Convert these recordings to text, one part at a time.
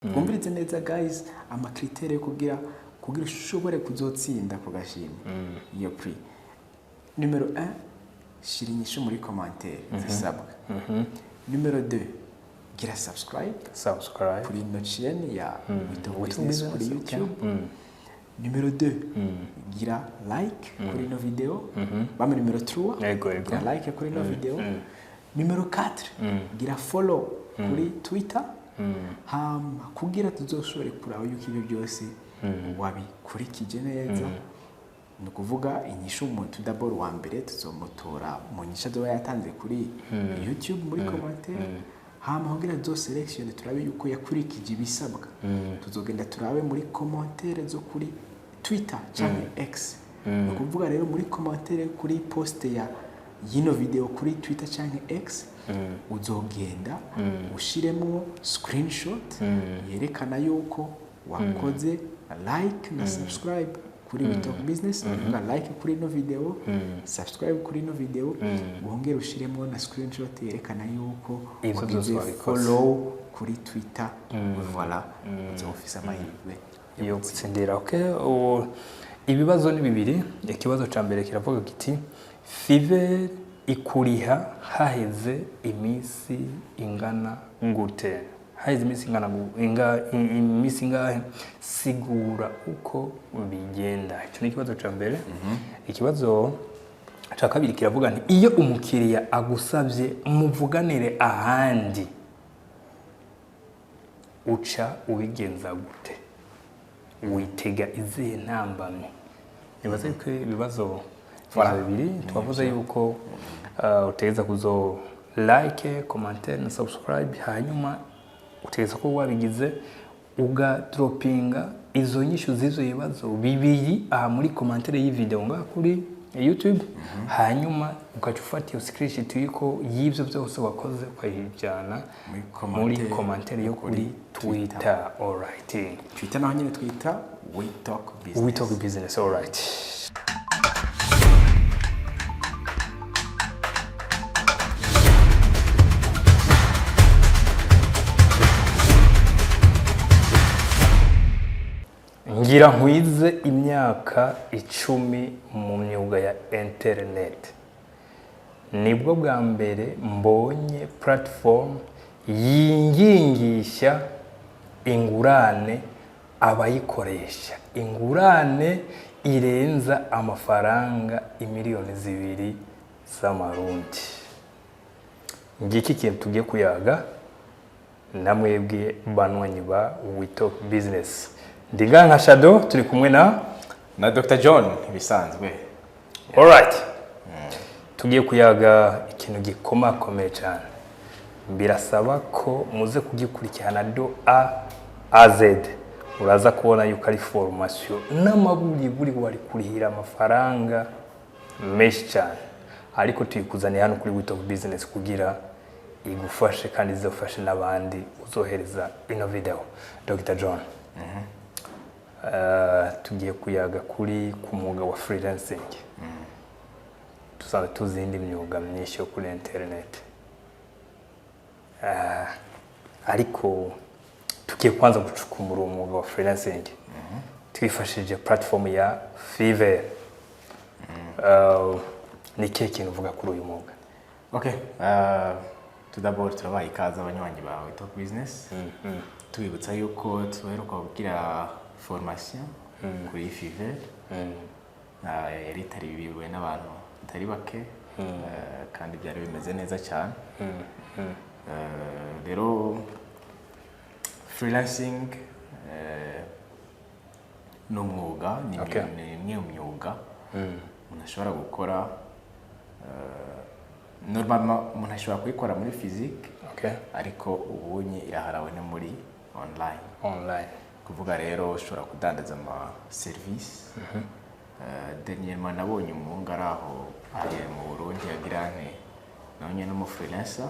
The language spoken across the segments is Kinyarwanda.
Kumvirize neza guys amakritere kugira ushobore kuzotsinda ku gashimwe iyo prix. Numero 1 shira inyishu muri commentaire zisabwa. Numero 2 gira subscribe kuri ino chaîne ya Business kuri YouTube. Numero 2 gira like kuri ino video. Bama numero 3 gira like kuri ino video. Numero 4 gira follow kuri Twitter. Kugira tuzoshobore kuraba yuko ibyo byose wabikurikije neza. Nukuvuga inyishu umuntu d'abord wa mbere tuzomutora mu nyisha zo yatanze kuri YouTube muri commentaire. Kugira zo selection turabe yuko yakurikije ibisabwa. Tuzogenda turabe muri commentaire zo kuri Twitter cyangwa X. Nukuvuga rero muri commentaire kuri post ya yino video kuri Twitter cyangwa X uzogenda ushiremo screenshot yerekana yuko wakoze like na subscribe kuri WeTalk Business. Like kuri no video, subscribe kuri no video, wongera ushiremo na screenshot yerekana yuko wagize follow kuri Twitter. Voilà, uzofisa amahirwe yo gutsindira. Okay, ibibazo ni bibiri. Ikibazo ca mbere kiravuga kiti Fiverr ikuriha haheze iminsi ingana gute? Haheze iminsi ingana iminsi ingahe? Sigura uko bigenda. Icyo ni ikibazo ca mbere. Ikibazo ca kabiri kiravuga nti iyo umukiriya agusabye muvuganire ahandi uca ubigenza gute? Witega izihe ntambamye? Nibaza yuko ibibazo bibiri twavuze yuko utegeza kuzo like, commentaire na subscribe, hanyuma utegeza ko wabigize uga droppinga izo nyishu zizo ibibazo bibiri aha muri commentaire y'i video nga kuri YouTube. Hanyuma ukacufata iyo screenshot yuko yivyo byose wakoze kwayijana muri commentaire yo kuri Twitter. Alright, Twitter naho nyine twita WeTalk Business. WeTalk Business. Alright. Ngira nkwize imyaka 10 mu myuga ya internet. Nibwo bwa mbere mbonye platform yingingisha ingurane abayikoresha. Ingurane irenza amafaranga imiliyoni 2 z'amarundi. Ngiki kintu tugiye kuyaga namwebwe banwanyi ba WeTalk Business. Ndiga nka Shadow turi kumwe na Dr. John bisanzwe. Alright. Tugiye kuyaga ikintu gikomakomeye cyane. Birasaba ko muze kugikurikirana do A Z. Uraza kubona yuko ari formation n'amaburi buri wari kurihira amafaranga menshi cyane. Ariko tuyikuzaniye hano kuri WeTalk Business kugira igufashe kandi izofashe n'abandi uzohereza ino video. Dr. John. Tugiye kuyaga kuri ku mwuga wa freelancing. Tusanzwe tuzindi myuga myinshi yo kuri internet. Ariko tugiye kwanza gucukumbura umwuga wa freelancing. Twifashije platform ya Fiverr. Ni kintu uvuga kuri uyu mwuga? Okay, tudabord turabaye ikaze abanywanyi ba WeTalk Business. Tubibutsa yuko tuheruka kugira formation kuri Fiverr. Yari taribirwe n'abantu tari bake kandi byari bimeze neza cyane. Rero freelancing no mwuga ni umwuga umuntu ashobora gukora normalement umuntu ashobora kuyikora muri physique, ariko ubunye iraharawe no muri online. Kuvuga rero ushobora kudandaza ama service. Dernièrement nabonye umunga araho aye mu Burundi yagirane nonye no mu freelancer.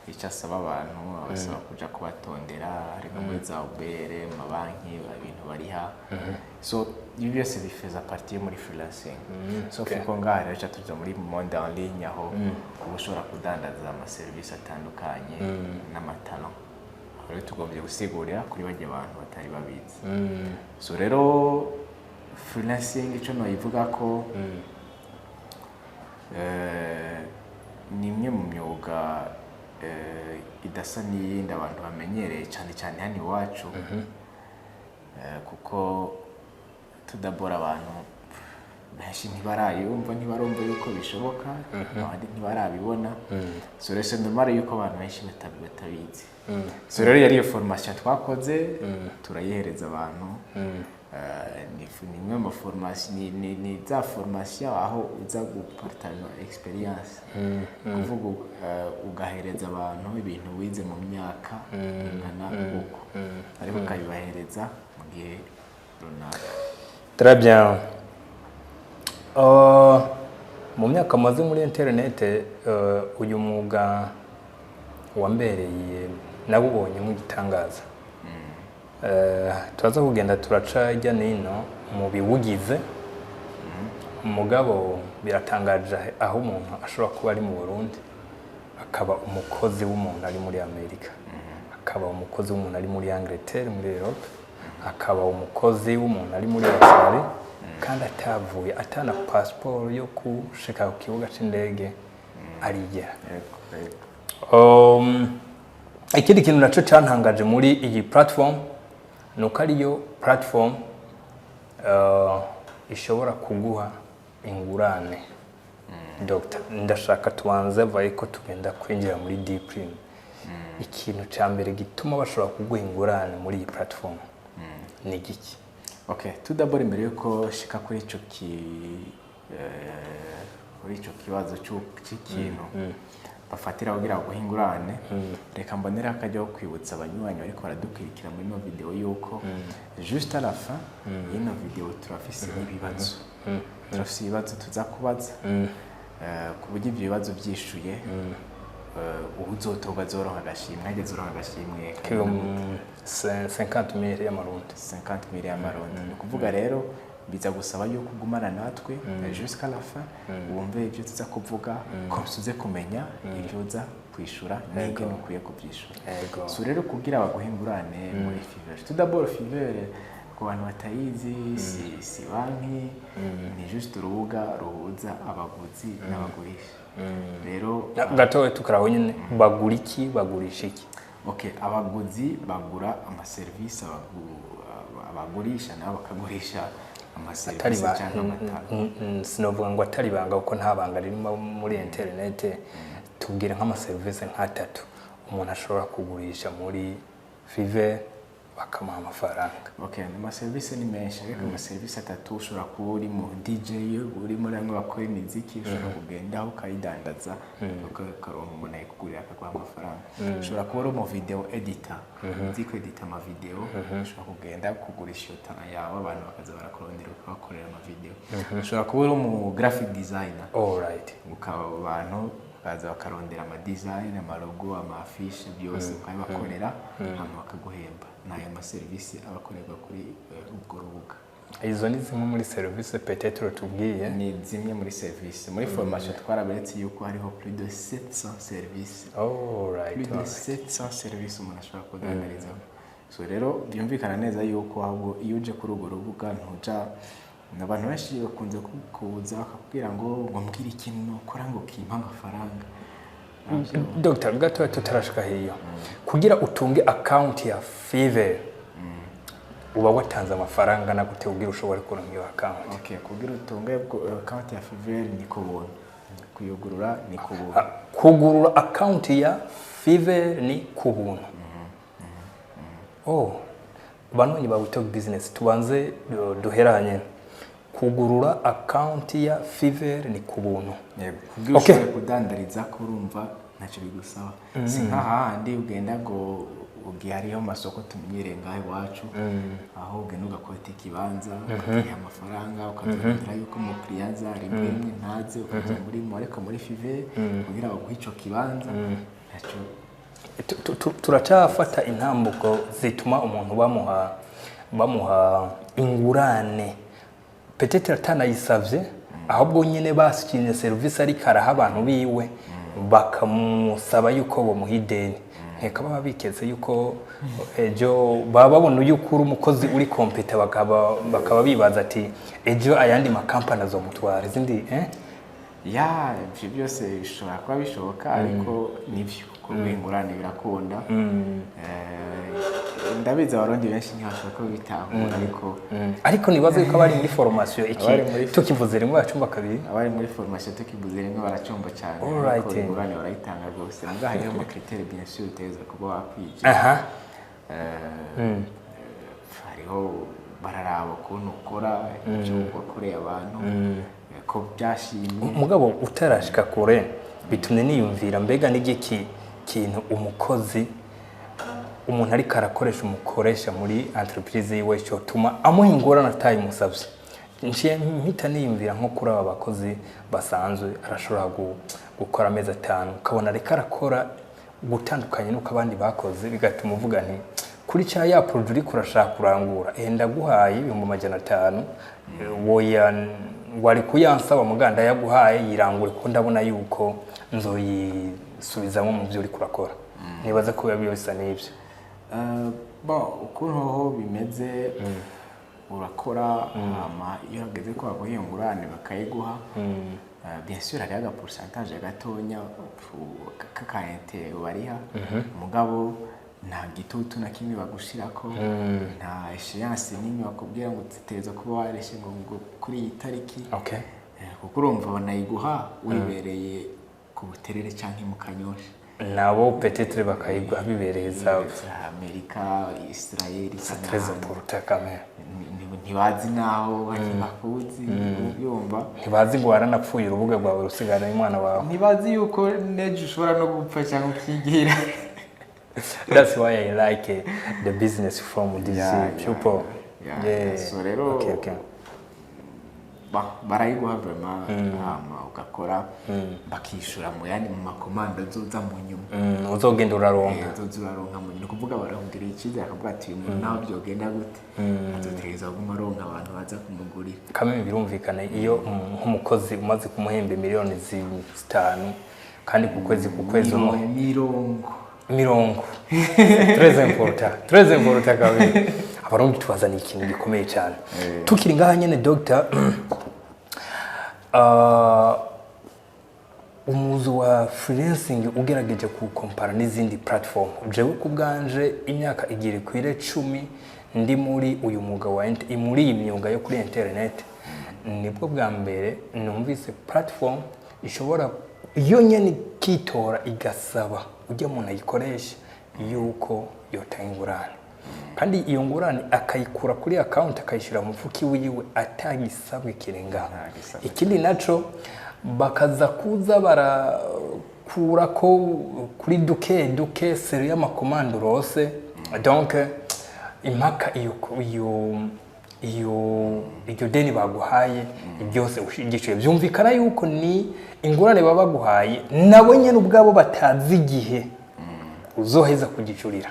Icyo asaba abantu abasaba kuja kubatondera ariko muri za ubere mabanki ibintu bariha. So ibi byose bifeza partie muri freelancing. So fiko ngaho rero tuja muri monde en ligne aho ushobora kudandaza ama service atandukanye n'amatalo. rero tugombye gusigurira kuri bajya abantu batari babizi. So rero freelancing icyo nayivuga ko ni imwe mu myuga idasa n'iyindi abantu bamenyereye cyane cyane hano iwacu, kuko tudabora abantu benshi ntibarayumva ntibarumva yuko bishoboka, abandi ntibarabibona. So rero normal yuko abantu benshi batabizi. So rero yari iyo formation twakoze turayihereza abantu. Ni imwe mu formation ni za formation aho uza gupartager experience, kuvuga ugahereza abantu ibintu wize mu myaka ingana uko, ariko ukabibahereza mu gihe runaka. Très bien. Mu myaka maze muri internet uyu mwuga wambereye nabubonye mu gitangaza. Turaza kugenda turaca ijya nino mu biwugize. Umugabo biratangaje aho umuntu ashobora kuba ari mu Burundi akaba umukozi w'umuntu ari muri Amerika, akaba umukozi w'umuntu ari muri Angleterre muri Europe, akaba umukozi w'umuntu ari muri Australia kandi atavuye atana passport yo kushika ku kibuga c'indege arigera. Ikindi kintu naco cantangaje muri iyi platform nuko ariyo platform ishobora kuguha ingurane. Dr. Ndashaka tubanze vaye ko tugenda kwinjira muri deep prime. Ikintu ca mbere gituma bashobora kuguha ingurane muri iyi platform ni giki? Okay, tudabora imbere yuko shika kuri ico kibazo cy'ikintu bafatira kugira ngo guhingurane, reka mbonera akajya kwibutsa abanywanyi ariko baradukurikira muri no video yuko juste à la fin y'ino video turafise ibibazo. Turafise ibibazo tuza kubaza ku buryo ibyo bibazo byishuye ubuzotoba zoronka agashimwe, ageze uronka agashimwe 50,000 y'amarundi. 50,000 y'amarundi. Ni kuvuga rero biza gusaba yuko ugumana natwe jusqu'à la fin, wumve ibyo tuza kuvuga ko usuze kumenya ibyo uza kwishura n'ibyo nukwiye kubyishura. So rero kugira baguhingurane muri Fiverr, tout d'abord Fiverr ku bantu batayizi si banki, ni juste urubuga ruhuza abaguzi n'abagurisha. Rero gatowe tukaraho nyine bagura iki bagurisha iki? Okay, abaguzi bagura amaservice, abagurisha nabo bakagurisha amaservice cyangwa amatara. Sinovuga ngo atari banga kuko nta banga ririmo muri internet. Tubwire nk'amaservice nk'atatu umuntu ashobora kugurisha muri Fiverr bakamuha amafaranga. Okay, amaservice ni menshi, ariko amaservice atatu ushobora kuba uri mu DJ, uri muri amwe bakora imiziki, ushobora kugenda ukayidandaza ukaronka umuntu ayikugurira akaguha amafaranga. Ushobora kuba uri mu video editor, uzi ko edita ama video, ushobora kugenda kugurisha iyo talent yawe abantu bakaza barakurondera ukabakorera ama video. Ushobora kuba uri mu graphic designer, all right, ukaba abantu baza bakarondera ama design, ama logo, ama affiche byose ukabibakorera hama bakaguhemba. Nayo amaservice abakorerwa kuri ubwo rubuga. Izo ni zimwe muri service peut-être tubwiye. Ni zimwe muri service. Muri formation twaraberetse yuko hariho plus de 700 services. All right. Plus de 700 services umuntu ashobora kuganiriza. So rero byumvikana neza yuko ahubwo iyo uje kuri ubwo rubuga ntuja n'abantu benshi bakunze kuza bakubwira ngo mbwira ikintu ukora ngo kimpa amafaranga. Dr. Gato tutarashika hiyo. Kugira utunge account ya Fiverr uba watanze amafaranga na gute ugira ushobora kuronka iyo account? Okay, kugira utunge account ya Fiverr ni kubona. Kuyugurura ni kubuntu. Kugurura account ya Fiverr ni kubuntu. Oh, banonyi ba Talk Business tubanze duheranye. Kugurura account ya Fiverr ni kubuntu. Yego. Kugira ushobore kudandariza kurumva ntacyo bigusaba. Si nk'ahandi ugenda ngo ugiye hariho amasoko tumenyereye ngaho iwacu, aho ugenda ugakota ikibanza ukatanga amafaranga ukazongera yuko umukiriya aza rimwe ntaze ukaza ariko muri Fiverr kugira ngo guhico kibanza ntacyo. Turacafata intambuko zituma umuntu bamuha ingurane peut-être atanayisavye ahubwo nyene basikinye service ari karaha abantu biwe bakamusaba yuko bo muhideni nkeka baba biketse yuko ejo baba babona yuko uri umukozi uri kompeta bakaba bibaza ati ejo ayandi makampani azomutwara izindi ya ibyo byose bishobora kuba bishoboka ariko nibyo kuko ingurane birakunda ndabizi abarundi benshi ntibashobora kubitahura ariko nibaza yuko abari muri formation tukivuze rimwe bacumba kabiri abari muri formation tukivuze rimwe baracumba cyane ariko ingurane barayitanga rwose nubwo hariho amakriteri bien sûr uteza kuba wakwije hariho bararaba ukuntu ukora icyo wakoreye abantu ko byashimye umugabo utarashika kure bitumye niyumvira mbega n'igiki kintu umukozi umuntu ariko arakoresha umukoresha muri entreprise yiwe cyo tuma amuha ingorane atayimusabye ngiye mpita niyumvira nko kuri aba bakozi basanzwe arashobora gukora amezi 5 ukabona ariko arakora gutandukanye nuko abandi bakoze bigatuma uvuga nti kuri cya ya produit uri kurashaka kurangura ndaguhaye 500 woya wari kuyansaba muganda yaguhaye yirangure ko ndabona yuko nzoyisubizamo mu byo uri kurakora nibaza ko yabiyo bisa n'ibyo ukuntu ho bimeze urakora iyo hageze ko baguha ingurane bakayiguha bien sûr hari aga pourcentage gatonya kakayente bariha mugabo nta gitutu na kimwe bagushirako nta échéance nini bakubwira ngo ziteza kuba wareshe ngo kuri iyi tariki kuko urumva banayiguha wibereye ku buterere cyangwa mu kanyosha nabo peut-être bakayiguha bibereye za Amerika Israel très important quand même ntibazi naho bakuzi ubyumva ntibazi ngo waranapfuye urubuga rwawe rusigana n'umwana wawe ntibazi yuko neje ushobora no gupfa cyangwa ukigira. That's why I like the business from this people. Yeah. So rero barayiguha vraiment ugakora bakishura mu yandi mu makomanda zoza mu nyuma uzogenda uraronka mu nyuma kuvuga barahungira ikiza akavuga ati umuntu naho byogenda gute azotereza guma ronka abantu baza kumugurira kamwe birumvikana iyo nk'umukozi umaze kumuhemba miliyoni 5 kandi ku kwezi mirongo très important kabiri abarundi tubazaniye ikintu gikomeye cyane tukiri ngaha nyene doctor umuzu wa freelancing ugerageje ku compare n'izindi platform jewe kubganje imyaka igire kwire 10 ndi muri uyu mwuga wa muri imyuga yo kuri internet nibwo bwa mbere numvise platform ishobora iyo nyene kitora igasaba ujya umuntu ayikoresha yuko yotangurana kandi iyo ngurane akayikura kuri account akayishira mu mufuki wiwe atagisabwe kirenga ikindi naco bakaza kuza barakura ko kuri duke seri y'amakomando rose donc impaka iyo deni baguhaye byose ushigishiye byumvikana yuko ni ingurane baba baguhaye nabo nyene ubwabo batazi igihe uzoheza kugicurira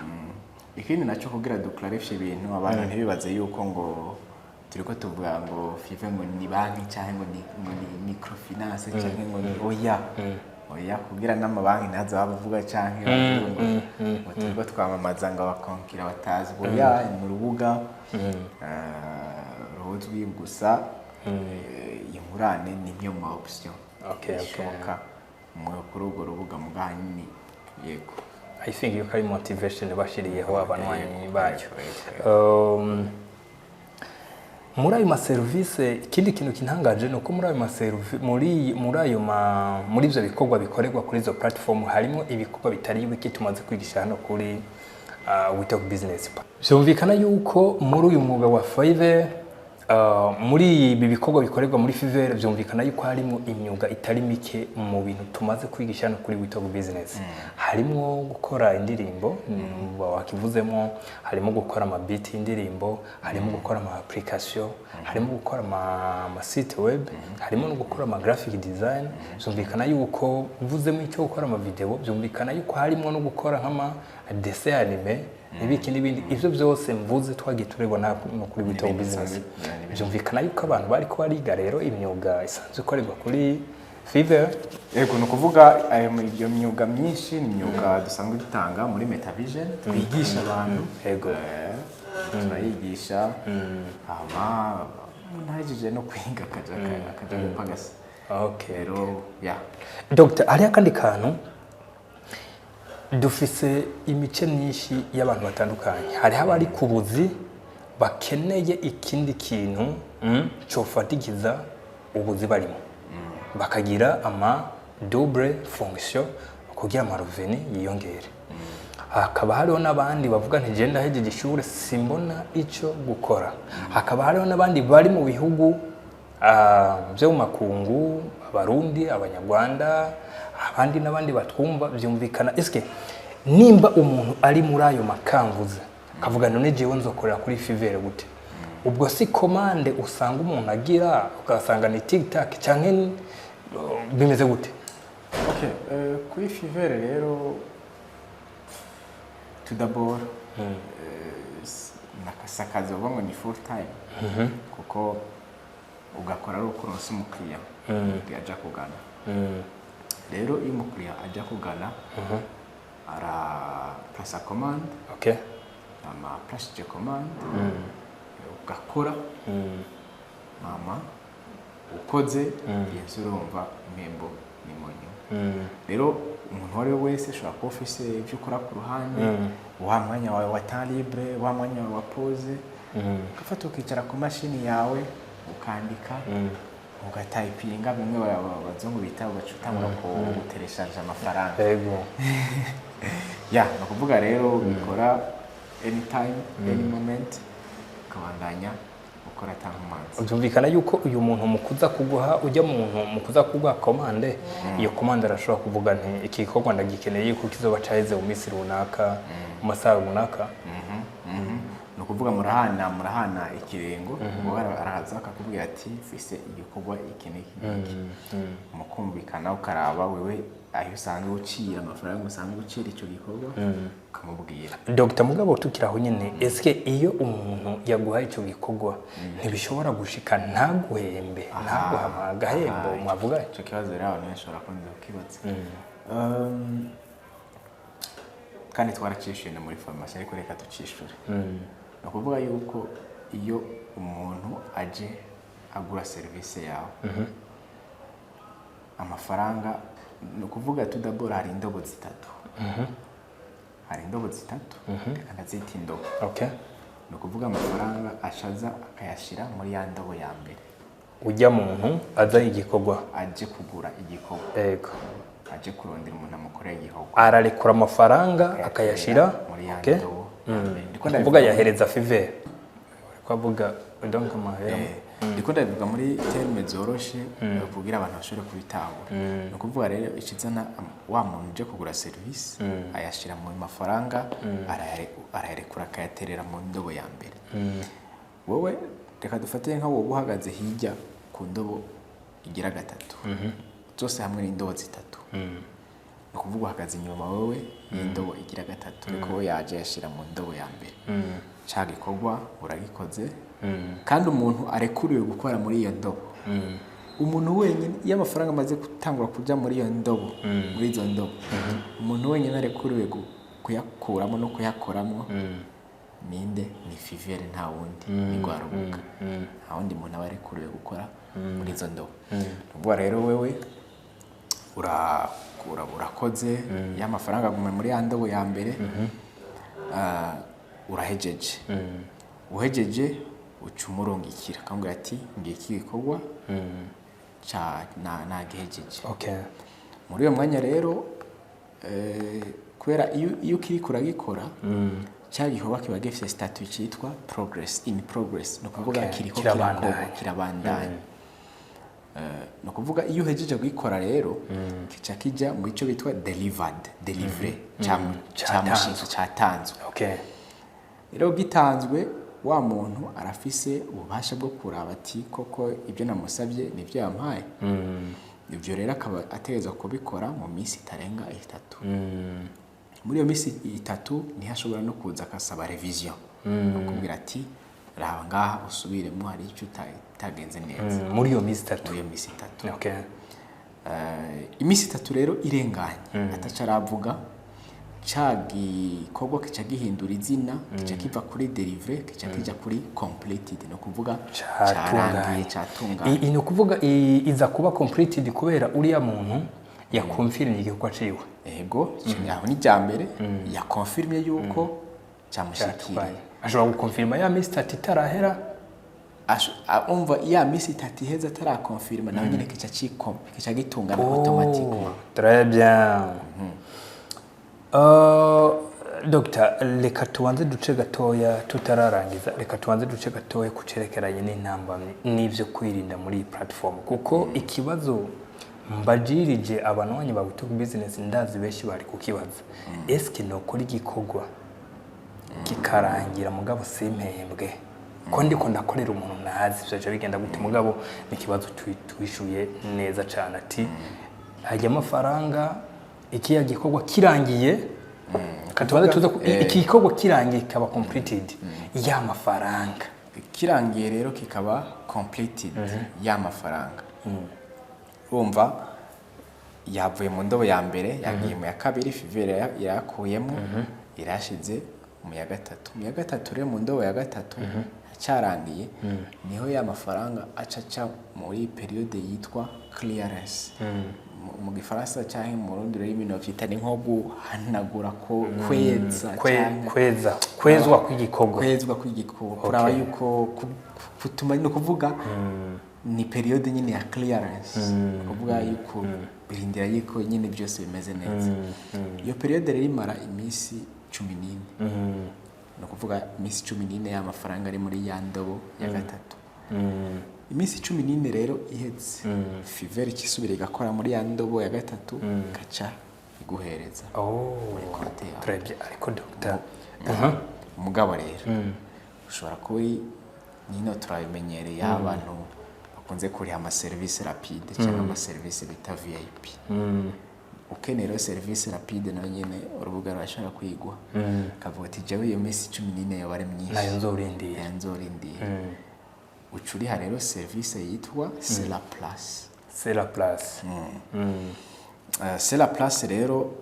ikindi nacyo kugira duclarify ibintu abantu ntibibaze yuko ngo turiko tuvuga ngo five ngo ni banki cyangwa ngo ni microfinance cyangwa ngo ni oya kugira n'amabanki nazo bavuga cyangwa ngo turiko twamamaza ngo abakonkira batazi oya mu rubuga ruzwi gusa ingurane ni imwe mu option ishoboka mu kuri urwo rubuga mugani yego I think you carry motivation bashiriyeho abanwanyi bacyo muri ayo service ikindi kintu kintangaje nuko muri ayo service muri ibyo bikorwa bikorerwa kuri izo platform harimo ibikorwa bitari wiki tumaze kwigisha hano kuri We Talk Business. Byumvikana yuko muri uyu mwuga wa Fiverr muri ibi bikorwa bikorerwa muri Fiverr byumvikana yuko harimo imyuga itari mike mu bintu tumaze kwigisha no kuri We Talk Business. Harimo gukora indirimbo wakivuzemo, harimo gukora ama beat indirimbo, harimo gukora ama application, harimo gukora ama site web, harimo no gukora ama graphic design. Byumvikana yuko uvuzemo icyo gukora ama video, byumvikana yuko harimo no gukora nk'ama dessin anime ibiki n'ibindi. Ivyo byose mvuze twagiye turebona no kuri We Talk Business. Byumvikana yuko abantu bari ko bariga rero imyuga isanzwe ikorerwa kuri fever Yego ni ukuvuga iyo myuga myinshi ni imyuga dusanzwe dutanga muri Metavision twigisha abantu. Yego. Turayigisha hama ntahejeje no kwiga akaja gupagasa. Okay. Rero ya Dr. hari akandi kantu dufise imice myinshi y'abantu batandukanye, hari abari ku buzi bakeneye ikindi kintu cofatikiza ubuzi barimo bakagira ama double fonction kugira ama revenu yiyongere. Hakaba hariho n'abandi bavuga nti je ndahejeje ishure simbona ico gukora. Hakaba hariho n'abandi bari mu bihugu byo mu makungu, abarundi, abanyarwanda, abandi n'abandi batwumva byumvikana. Eske nimba umuntu ari muri ayo makamvuze kavuga none jewe nzokorera kuri Fiverr gute? Ubwo si commande usanga umuntu agira ugasanga ni TikTok canke bimeze gute? Okay, kuri Fiverr rero tudabora nakasakaza ngo ni full time kuko ugakora ari ukuronsa umukiriya aja kugana. Rero iyo umukiriya aja kugana ara place commande. Okay. Ama place commande ugakora mama ukoze yesu urumva impembo ni monyo. Rero umuntu wari wese ashobora kuba ufise ibyo ukora ku ruhande wa mwanya wawe wa temps libre, wa mwanya wawe wa pause ugafata ukicara ku mashini yawe ukandika ugatayipinga bimwe bazungu bita ugacutangura gutereshaje amafaranga. Yego. Ya nakuvuga rero bikora anytime any moment kabandanya ukora tankumanzi. Byumvikana yuko uyu muntu mukuza kuguha ujya muntu mukuza kuguha commande iyo commande arashobora kuvuga nti iki gikorwa ndagikeneye yuko kizoba caheze mu minsi runaka mu masaha runaka. No kuvuga murahana ikirengo ngo araza akakubwira ati fise igikorwa iki mukumvikana ukaraba wewe ayo usanzwe ucira amafaranga usanzwe ucira ico gikorwa ukamubwira. Dr. Mugabo tukiraho nyene eske iyo umuntu yaguha ico gikorwa ntibishobora gushika ntaguhembe ntaguha agahembo mwavuga ico kibazo rero abantu bashobora kunza kukibaza. Kandi twaracishuye muri farmasi ariko reka tucishure. No kuvuga yuko iyo umuntu aje agura service yawe amafaranga no kuvuga tudabora hari indobo zitatu. Hari indobo zitatu reka zita indobo. Okay. No kuvuga amafaranga ashaza akayashira muri ya ndobo ya mbere. Ujya muntu aza igikorwa aje kugura igikorwa. Yego. Aje kurondera umuntu amukorera igikorwa. Ararekura amafaranga akayashira muri ya ndobo. Kuvuga yahereza Fiverr. Kwavuga donc amahera. Ndiko ndabivuga muri terme zoroshe kugira abantu bashobore kubitahura. No kuvuga rero ikizana wa muntu uje kugura service ayashira mu mafaranga arayarekura akayaterera mu ndobo ya mbere. Wowe reka dufate nka wowe uhagaze hirya ku ndobo igira gatatu. Zose hamwe n'indobo zitatu. No kuvuga uhagaze inyuma wowe n'indobo igira gatatu ariko yaje yashira mu ndobo ya mbere. Ca gikorwa uragikoze kandi umuntu arekuriwe gukora muri iyo ndobo. Umuntu wenyine iyo amafaranga amaze gutangura kuja muri iyo ndobo muri izo ndobo umuntu wenyine arekuriwe kuyakuramo no kuyakoramo ninde ni Fiverr nta wundi ni Rwarubuga. Nta wundi muntu aba arekuriwe gukora muri izo ndobo. Ubwo rero wewe urakoze ya mafaranga aguma muri ya ndobo ya mbere urahejeje. Uhejeje ucumurongikira kambwira ati ngiye kigikorwa nagihejeje. Okay. Muri uyo mwanya rero kwera iyo kirikura gikora cyari gikorwa kiba gifite statut cyitwa progress in progress. No kuvuga kiriko kirabandanya. No kuvuga iyo uhejeje gukora rero kica kijya mu ico bitwa delivery cyamushinga cyatanzwe. Okay. Rero gitanzwe wa muntu arafise ububasha bwo kuraba ati koko ibyo namusabye nibyo yampaye. Ibyo rero akaba ategeza kubikora mu minsi itarenga 3. Muri iyo minsi 3 niho ashobora no kuza akasaba revision. No kubwira ati raba ngaha usubiremo hari icyo utagenze neza. Muri iyo minsi 3. Muri iyo minsi 3. Okay. iminsi 3 rero irenganye atacaravuga ca gikorwa kica gihindura izina kica kiva kuri delivery kica kija kuri completed no kuvuga carangiye catunganye ni kuvuga iza kuba completed kubera uriya muntu ya confirm igikorwa ciwe ego aho ni jambere ya confirm yuko cyamushikiriye ashobora gukonfirma ya minsi 3 itarahera umva ya minsi 3 iheza atarakonfirma nawe nyine kica gitungana automatiquement. Très bien. Dr. Reka tubanze duce gatoya tutararangiza reka tubanze duce gatoya kucerekeranye n'intambamye n'ivyo kwirinda muri iyi platform kuko ikibazo mbajirije abantu banye ba YouTube business ndazi beshi bari kukibaza eske no kuri gikorwa kikarangira mugabo simpembwe ko ndiko ndakorera umuntu nazi byaje bigenda gute mugabo nikibazo twishuye neza cyane ati hajya amafaranga ikiya gikorwa kirangiye katubaze tuza iki gikorwa kirangiye kaba completed ya mafaranga kirangiye rero kikaba completed ya mafaranga urumva yavuye mu ndobo ya mbere yagiye mu ya kabiri fivere yakuyemo irashize mu ya gatatu rero mu ndobo ya gatatu cyarangiye niho ya mafaranga acaca muri periode yitwa clearance mu gifaransa cyangwa mu rundi rurimi novyita ni nko guhanagura ko kwezwa kw'igikorwa kuraba yuko kutuma no kuvuga ni periode nyine ya clearance kuvuga yuko birindira yuko nyine byose bimeze neza iyo periode rero imara iminsi 14 no kuvuga iminsi 14 y'amafaranga ari muri ya ndobo ya gatatu iminsi 14 rero ihetse fiver kisubira igakora muri ya ndobo ya gatatu gaca iguhereza muri konti yawe. Très bien ariko Dr. Mugabo rero ushobora kuri nino turabimenyereye abantu bakunze kuri ama service rapide cyangwa ama service bita VIP ukenera service rapide na nyene urubuga rashaka kwigwa kavuga ati jewe iyo minsi 14 yabare myinshi nayo nzorindiye ucuri ha rero service yitwa C'est la place C'est la place rero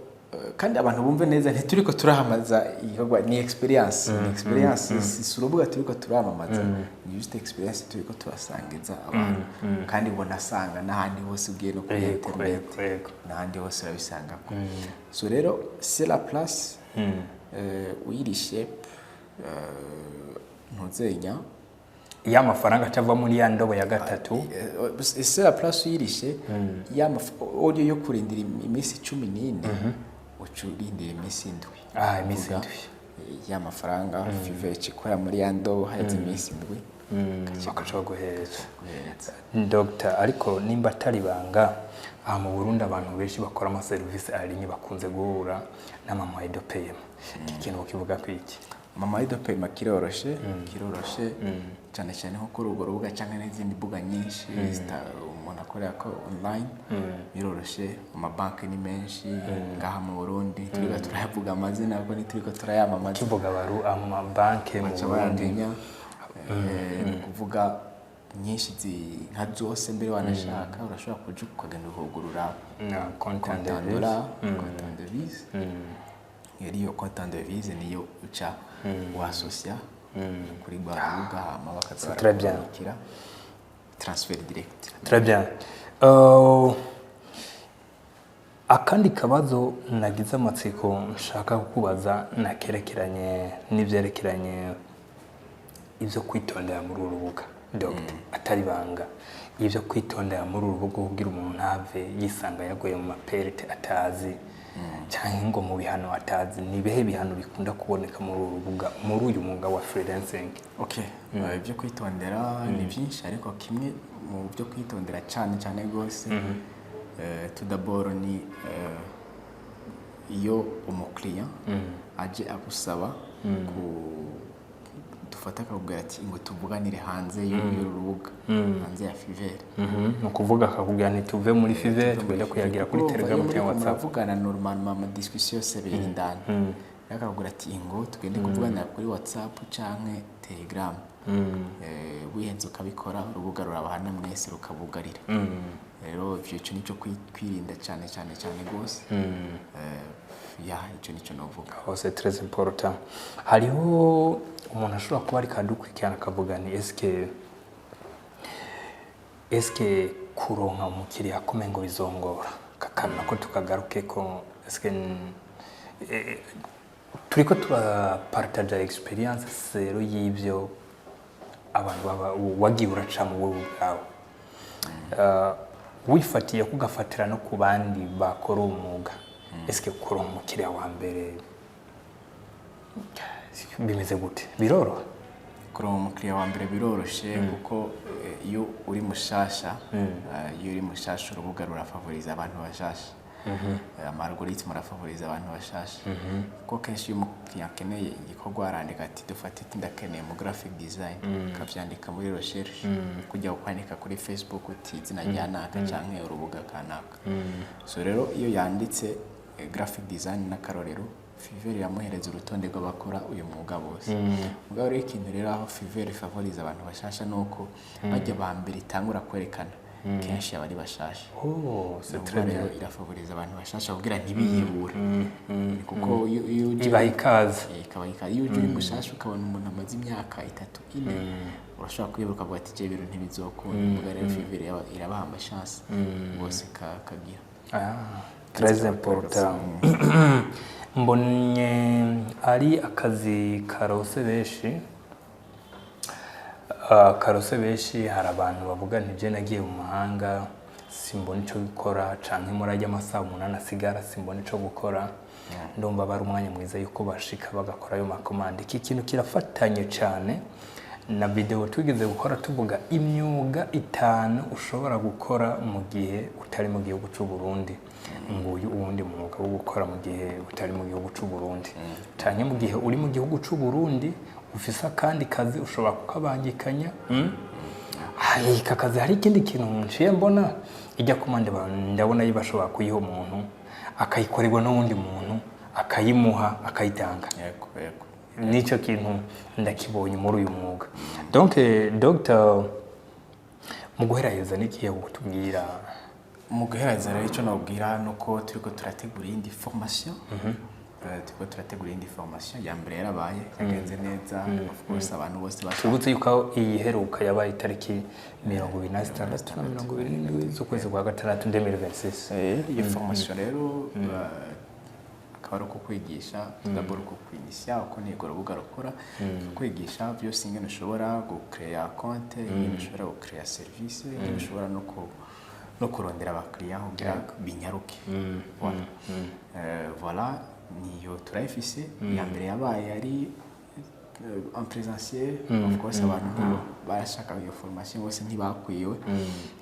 kandi abantu bumve neza ntituriko turahamaza igikorwa ni experience si urubuga turiko turamamaza ni just experience turiko turasangiza abantu kandi bonasanga n'ahandi hose ugiye no kuri internet n'ahandi hose urabisanga so rero C'est la place uyirishe ntuzenya ya mafaranga atava muri ya ndobo ya gatatu C'est la place uyirishe ya audio yo kurindira iminsi 14 ucurindira iminsi 7 iminsi 7 ya mafaranga five cikora muri ya ndobo haje iminsi 7 bakaca guhereza Dr. ariko nimba atari banga aha mu Burundi abantu benshi bakora ama service alinye bakunze guhura na mama Edo Payment ikintu kivuga kwiki mama Edo Payment kiroroshe cyane cyane nko kuri urwo rubuga cyangwa n'izindi mbuga nyinshi umuntu akorera ko online biroroshe amabanki ni menshi ngaha mu Burundi turiko turavuga amazina nabwo ni turiko turayamamaza kivuga baru amabanki mu Burundi kuvuga nyinshi nka zose mbere wanashaka urashobora kuja ukagenda uhugurura content de vise iyo content de vise niyo uca wasocia kuri baruga hama bakazakira transfer direct. Très bien. Akandi kabazo nagize amatsiko nshaka kukubaza nakerekeranye n'ivyerekeranye ivyo kwitondera muri urubuga Dr. atari banga ivyo kwitondera muri urubuga kugira umuntu ntave yisanga yagoye mu maperite atazi cyangwa ngo mu bihano atazi ni behe bihano bikunda kuboneka muri urubuga muri uyu mwuga wa freelancing. Okay, ibyo kwitondera ni byinshi ariko kimwe mu byo kwitondera cyane gose tout d'abord ni iyo umukiriya aje agusaba dufata akakubwira ati ngo tuvuganire hanze y'urubuga hanze ya Fiverr no kuvuga akakubwira nti tuve muri Fiverr twenda kuyagira kuri Telegram cyangwa WhatsApp tuvugana normalement ama discussion sebeye indani yakakubwira ati ingo tugende kuvuganira kuri WhatsApp canke Telegram wihenze ukabikora urubuga rurabahana mwese rukabugarira rero ivyo nico kwirinda cyane gose icyo nicyo novuga. C'est très important. Hariho umuntu ashobora kuba ari kadukurikirana akavuga ni eske kuronka umukiriya kumengo bizongora kakana ko tukagaruke ko eske turiko turapartage experience zero y'ivyo abantu wagiye uraca mu wowe bwawe wifatiye kugafatira no ku bandi bakora umwuga eske kuronka umukiriya wa mbere bimeze gute biroroha kuronka umukiriya wa mbere biroroshe kuko iyo uri mushasha urubuga rurafavoriza abantu bashasha amalgoritme arafavoriza abantu bashasha kuko kenshi iyo umukiriya akeneye igikorwa arandika ati dufate ndakeneye mu graphic design akavyandika muri recherche kujya kwandika kuri Facebook uti izina rya naka canke urubuga kanaka so rero iyo yanditse graphic design n'akarorero Fiverr yamuhereza urutonde rw'abakora uyu mwuga bose mugabo rero ikintu rero aho Fiverr favoriza abantu bashasha nuko bajya ba mbere itangura kwerekana kenshi abari bashasha c'est très bien irafavoriza abantu bashasha kugira ntibiyibure kuko iyo ibaha ikaze iyo uri mushasha ukabona umuntu amaze imyaka 3-4 urashobora kwibuka ukavuga ati je ibintu ntibizokunda mugabo rero Fiverr irabaha amashance bose kagira très important. Mbonye ari akazi karose benshi hari abantu bavuga nti je nagiye mu mahanga simbona ico gukora canke murajya amasaha 8 asigara simbona ico gukora ndumva bari umwanya mwiza yuko bashika bagakora ayo makomande. Iki kintu kirafatanye cyane na video tugeze gukora tuvuga imyuga 5 ushobora gukora mu gihe utari mu gihugu cy'u Burundi nguyu uwundi mwuga wo gukora mu gihe utari mu gihugu cy'u Burundi cyane mu gihe uri mu gihugu cy'u Burundi ufise kandi kazi ushobora kukabangikanya aka kazi hari ikindi kintu nciye mbona ijya komande ndabona yibashobora kuyiha umuntu akayikorerwa n'uwundi muntu akayimuha akayitanga nico kintu ndakibonye muri uyu mwuga. Donc Dr mu guheraheza n'ikiye gutubwira mu guheraheza rero icyo nabwira nuko turiko turategura indi formation ya mbere yarabaye yagenze neza of course abantu bose tubutse yuko iyiheruka yabaye tariki 26 na 27 z'ukwezi kwa gatandatu 2026 iyi formation rero akaba ko kwigisha d'abord ko kwinisha uko ni urubuga rukora kwigisha byose ingene ushobora gucreate compte ingene ushobora gucreate service ingene ushobora no kurondera abakiriya kugira binyaruke voilà niyo turayifise ya mbere yabaye ari en présentiel of course abantu barashaka iyo formation bose ntibakwiwe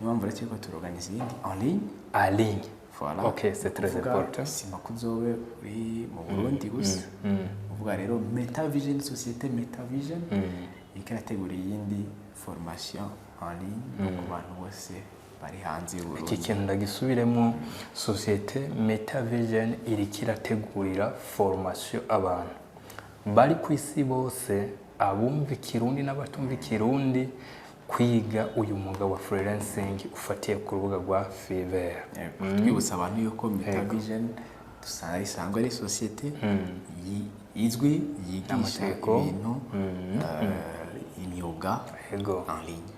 niyo mpamvu rero ko turoganiza indi en ligne voilà. Ok, c'est très important. Sima kuzobe uri mu Burundi gusa uvuga rero Metavision société Metavision ikirategura yindi formation en ligne ku bantu bose bari hanze y'Uburundi. Iki kintu ndagisubiremo société Metavision iri kirategurira formation abantu bari ku isi bose abumva ikirundi n'abatumva ikirundi kwiga uyu mwuga wa freelancing ufatiye ku rubuga rwa Fiverr. Twibutsa abantu yuko Metavision isanzwe ari société izwi yigisha ibintu imyuga en ligne.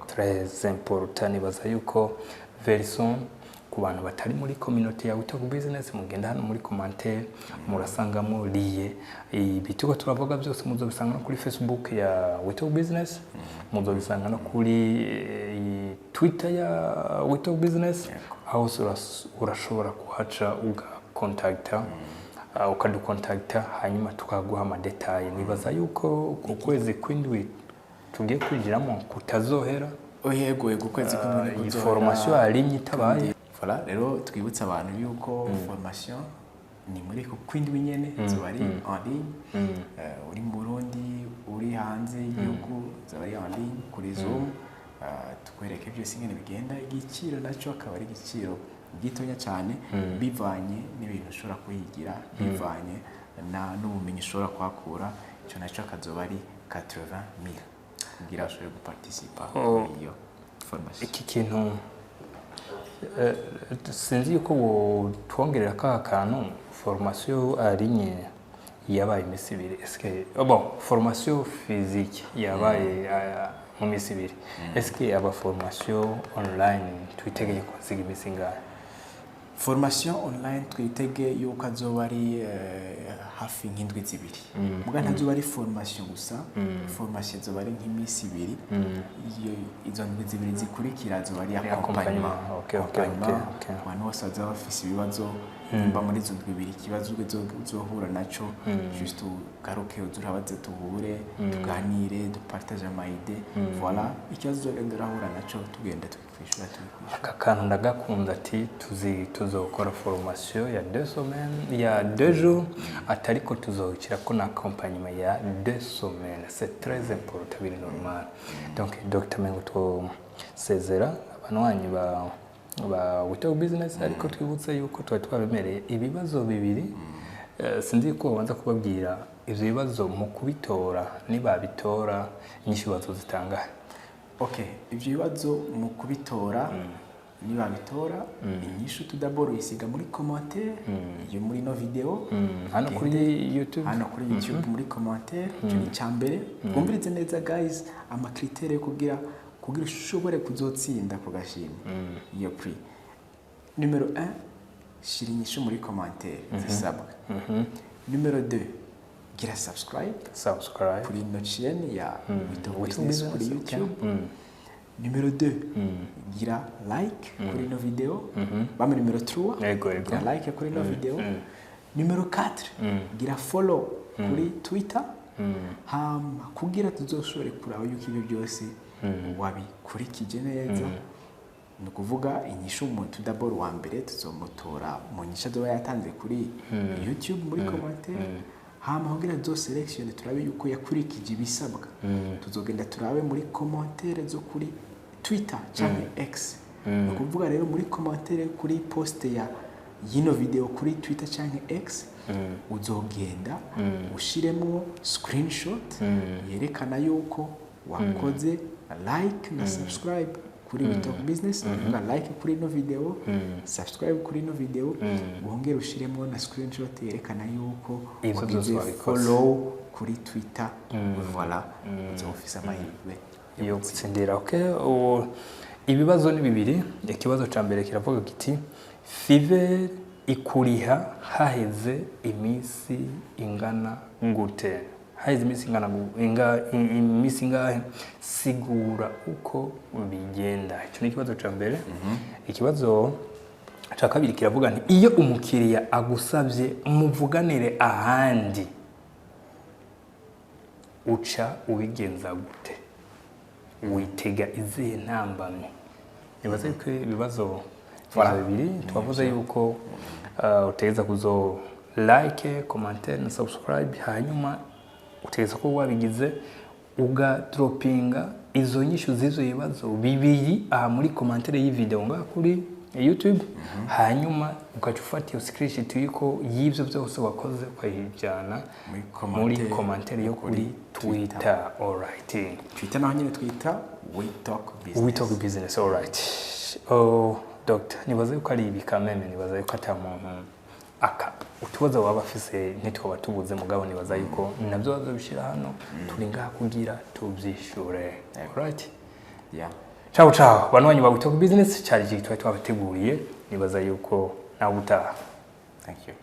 Très important nibaza yuko version ku bantu batari muri community ya Witogo Business mugenda hano muri commentaire murasangamo liye ibituko turavuga byose muzobisanga no kuri Facebook ya Witogo Business muzobisanga no kuri Twitter ya Witogo Business aho urashobora kuhaca ugakontakta ukadukontakta hanyuma tukaguha amadetaye nibaza yuko ku kwezi kw'indwi tugiye kwinjiramo kutazohera yego kwezi kw'indwi formation alinye itabaye. Voilà, rero twibutsa abantu yuko formation ni muri kw'indwi nyene zibari en ligne uri mu Burundi uri hanze yuko zabari en ligne kuri Zoom tukwereke byose ingene bigenda igiciro naco akaba ari igiciro gitonya cyane bivanye n'ibintu ushobora kuhigira bivanye n'ubumenyi ushobora kuhakura icyo nacyo akazoba ari 80,000 kugira ushobore guparticipa muri iyo formation. Iki kintu sinzi yuko twongerera ka kantu formation arinye yabaye imisi ibiri. Eske bon formation physique yabaye mu misi ibiri. Eske aba formation online twitegeye kuziga imisi ngahe? Formation online twitege yuko azoba ari hafi nk'indwi zibiri. Muga ntazoba ari formation gusa, formation zoba ari nk'imisi ibiri. Izo ndwi zibiri zikurikira zoba ari accompagnement. Okay. Abantu bose bazaba bafise ibibazo nimba muri izo ndwi ibiri ikibazo uzohura naco juste ugaruke uzurabaze tuhure tuganire dupartage amayide voilà ikibazo uzogenda urahura naco tugenda twifishura. Aka kantu ndagakunda ati tuzokora formation ya 2 semaines ya 2 jours atariko tuzokira ko na accompagnement ya 2 semaines. C'est très important, biri normal. Donc Dr Mengo to sezera abanwanyi ba Wito Business ariko twibutse yuko twabemereye ibibazo bibiri. Sinzi ko banza kubabwira ivyo bibazo mu kubitora nibabitora inyishu bazozitanga. Okay, ivyo bibazo mu kubitora nibabitora inyishu tudaboro isiga muri commentaire yo muri no video hano kuri YouTube muri commentaire cyo ni cyambere twumvirize neza guys ama critère kugira ushobore kuzotsinda ku gashimwe iyo prix. Numero 1 shira inyishu muri commentaire zisabwa. Numero 2 gira subscribe kuri no chaîne ya Wito Business kuri YouTube. Numero 2 gira like kuri no video. Bamwe numero 3 gira like kuri no video. Numero 4 gira follow kuri Twitter. Kugira tuzoshobore kuraba yuko ibyo byose wabikurikije neza. Ni kuvuga inyishu umuntu d'abord wa mbere tuzomutora mu nyisha zoba yatanze kuri YouTube muri commentaire. Kugira zo selection turabe yuko yakurikije ibisabwa. Tuzogenda turabe muri commentaire zo kuri Twitter cyangwa X. Ni kuvuga rero muri commentaire kuri post ya yino video kuri Twitter cyangwa X uzogenda ushiremo screenshot yerekana yuko wakoze like na subscribe kuri Wito Business. Like kuri no video, subscribe kuri no video, wongere ushiremo na screenshot yerekana yuko wagize follow kuri Twitter. Voilà, uzofisa amahirwe yo gutsindira. Okay, ibibazo ni bibiri. Ikibazo ca mbere kiravuga kiti Fiverr ikuriha haheze imisi ingana gute? Haizi imisi ngahe sigura uko bigenda. Icyo ni ikibazo ca mbere. Ikibazo ca kabiri kiravuga nti iyo umukiriya agusabye muvuganire ahandi uca ubigenza gute? Witega izihe ntambamye? Nibaza ko ibibazo bibiri twavuze yuko utegeza kuzo like, commentaire na subscribe, hanyuma utegeza ko wabigize ugadropinga izo nyishu zizo ibibazo bibiri muri commentaire y'i video nga kuri YouTube. Hanyuma ukacufata iyo screenshot yuko yivyo byose wakoze kwahijana muri commentaire yo kuri Twitter. Alright, Twitter naho nyine twita Wito Business. Alright. Doctor, nibaza yuko ari ibikameme, nibaza yuko atamuntu utubazo waba afise ntitwa tubuze mugabo, nibaza yuko nabyo bazobishira hano turi ngaha kugira tubyishure. Alright, yeah. Ciao banwanyi ba Wito Business, cyari gitwa twabateguriye, nibaza yuko nawe utaha. Thank you.